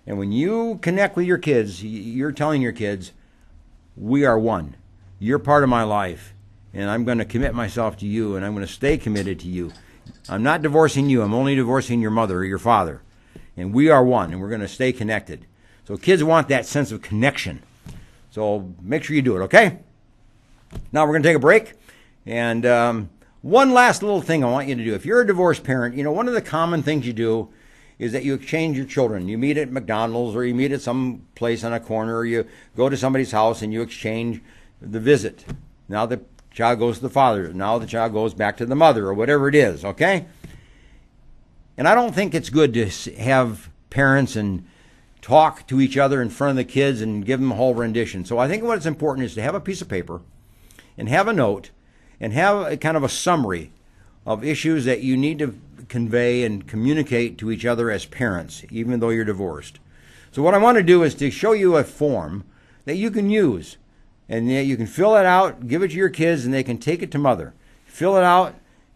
And when you connect with your kids, you're telling your kids, we are one. You're part of my life. And I'm going to commit myself to you, and I'm going to stay committed to you. I'm not divorcing you. I'm only divorcing your mother or your father. and we are one, and we're going to stay connected. So kids want that sense of connection. So make sure you do it, okay? Now we're going to take a break. And one last little thing I want you to do. If you're a divorced parent, you know, one of the common things you do is that you exchange your children. You meet at McDonald's, or you meet at some place on a corner, or you go to somebody's house and you exchange the visit. Now the child goes to the father. Now the child goes back to the mother, or whatever it is, okay? And I don't think it's good to have parents and talk to each other in front of the kids and give them a whole rendition. So I think what's important is to have a piece of paper and have a note and have a kind of a summary of issues that you need to convey and communicate to each other as parents, even though you're divorced. So what I want to do is to show you a form that you can use, and you can fill it out, give it to your kids, and they can take it to mother. Fill it out,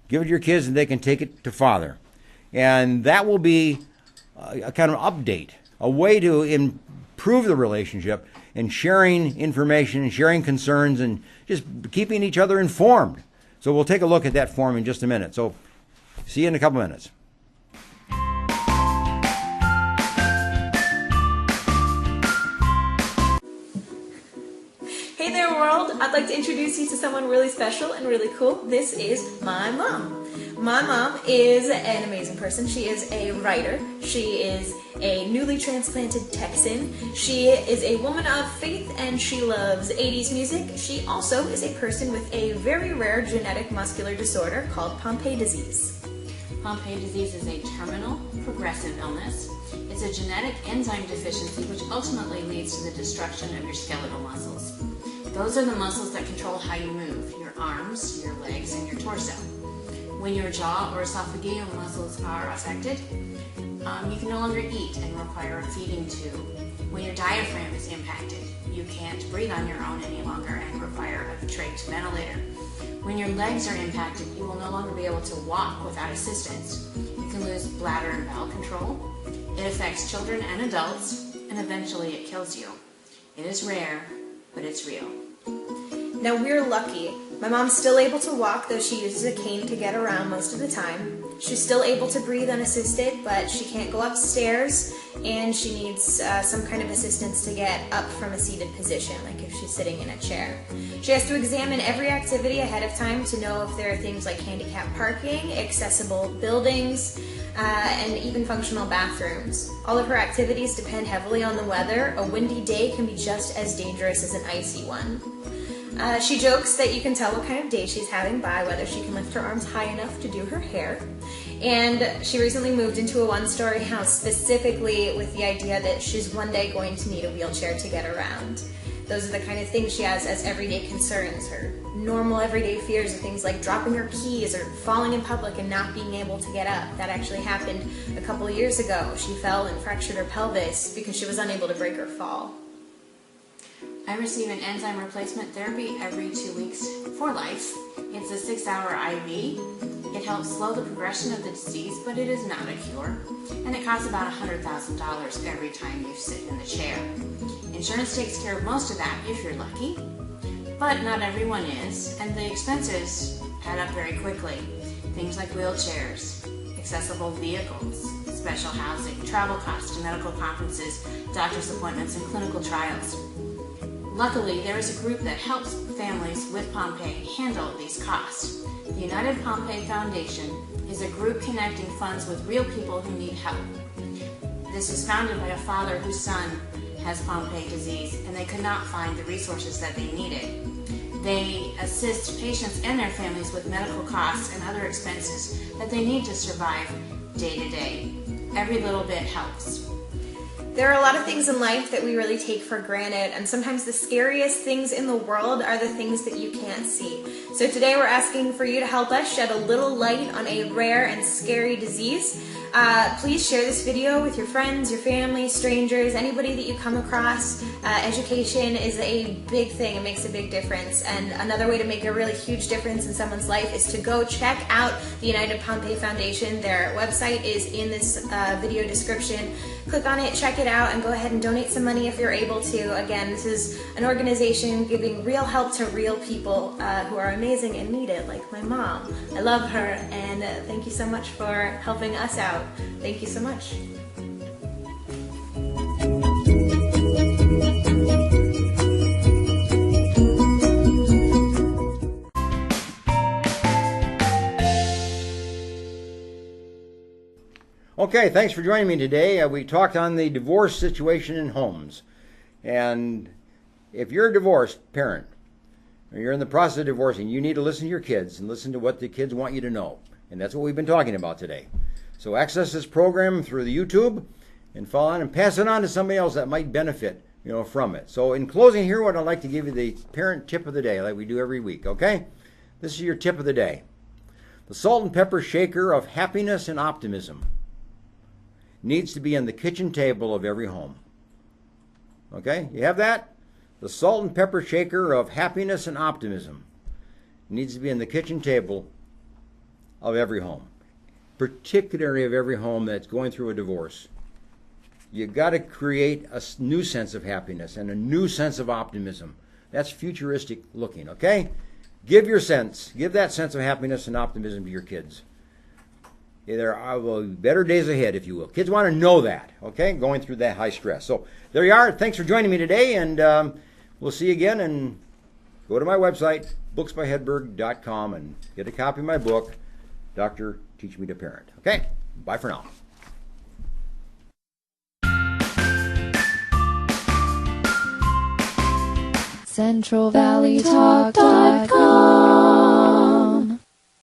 give it to your kids, and they can take it to father. And that will be a kind of update, a way to improve the relationship and sharing information and sharing concerns and just keeping each other informed. So we'll take a look at that form in just a minute. So see you in a couple minutes. Hey there, world! I'd like to introduce you to someone really special and really cool. This is my mom. My mom is an amazing person. She is a writer. She is a newly transplanted Texan. She is a woman of faith, and she loves 80s music. She also is a person with a very rare genetic muscular disorder called Pompe disease. Pompe disease is a terminal, progressive illness. It's a genetic enzyme deficiency which ultimately leads to the destruction of your skeletal muscles. Those are the muscles that control how you move, your arms, your legs, and your torso. When your jaw or esophageal muscles are affected, you can no longer eat and require a feeding tube. When your diaphragm is impacted, you can't breathe on your own any longer and require a trach ventilator. When your legs are impacted, you will no longer be able to walk without assistance. You can lose bladder and bowel control. It affects children and adults, and eventually it kills you. It is rare, but it's real. Now, we're lucky. My mom's still able to walk, though she uses a cane to get around most of the time. She's still able to breathe unassisted, but she can't go upstairs, and she needs some kind of assistance to get up from a seated position, like if she's sitting in a chair. She has to examine every activity ahead of time to know if there are things like handicap parking, accessible buildings, and even functional bathrooms. All of her activities depend heavily on the weather. A windy day can be just as dangerous as an icy one. She jokes that you can tell what kind of day she's having by whether she can lift her arms high enough to do her hair. And she recently moved into a one-story house specifically with the idea that she's one day going to need a wheelchair to get around. Those are the kind of things she has as everyday concerns. Her normal everyday fears are things like dropping her keys or falling in public and not being able to get up. That actually happened a couple of years ago. She fell and fractured her pelvis because she was unable to break her fall. I receive an enzyme replacement therapy every 2 weeks for life. It's a 6-hour IV. It helps slow the progression of the disease, but it is not a cure. And it costs about $100,000 every time you sit in the chair. Insurance takes care of most of that if you're lucky, but not everyone is, and the expenses add up very quickly. Things like wheelchairs, accessible vehicles, special housing, travel costs to medical conferences, doctor's appointments, and clinical trials. Luckily, there is a group that helps families with Pompe handle these costs. The United Pompe Foundation is a group connecting funds with real people who need help. This was founded by a father whose son has Pompe disease, and they could not find the resources that they needed. They assist patients and their families with medical costs and other expenses that they need to survive day to day. Every little bit helps. There are a lot of things in life that we really take for granted, and sometimes the scariest things in the world are the things that you can't see. So today we're asking for you to help us shed a little light on a rare and scary disease. Please share this video with your friends, your family, strangers, anybody that you come across. Education is a big thing. It makes a big difference. And another way to make a really huge difference in someone's life is to go check out the United Pompe Foundation. Their website is in this video description. Click on it, check it out, and go ahead and donate some money if you're able to. Again, this is an organization giving real help to real people who are amazing and need it, like my mom. I love her, and thank you so much for helping us out. Thank you so much. Okay, thanks for joining me today. We talked on the divorce situation in homes. And if you're a divorced parent, or you're in the process of divorcing, you need to listen to your kids and listen to what the kids want you to know. And that's what we've been talking about today. So access this program through the YouTube and follow on and pass it on to somebody else that might benefit, from it. So in closing here, what I'd like to give you the parent tip of the day, like we do every week, okay? This is your tip of the day. The salt and pepper shaker of happiness and optimism needs to be on the kitchen table of every home. Okay, you have that? The salt and pepper shaker of happiness and optimism needs to be on the kitchen table of every home, particularly of every home that's going through a divorce. You got to create a new sense of happiness and a new sense of optimism. That's futuristic looking, okay? Give that sense of happiness and optimism to your kids. There are better days ahead, if you will. Kids want to know that, okay, going through that high stress. So there you are. Thanks for joining me today, and we'll see you again. And go to my website, booksbyhedberg.com, and get a copy of my book, Dr. Teach Me to Parent. Okay, bye for now. CentralValleyTalk.com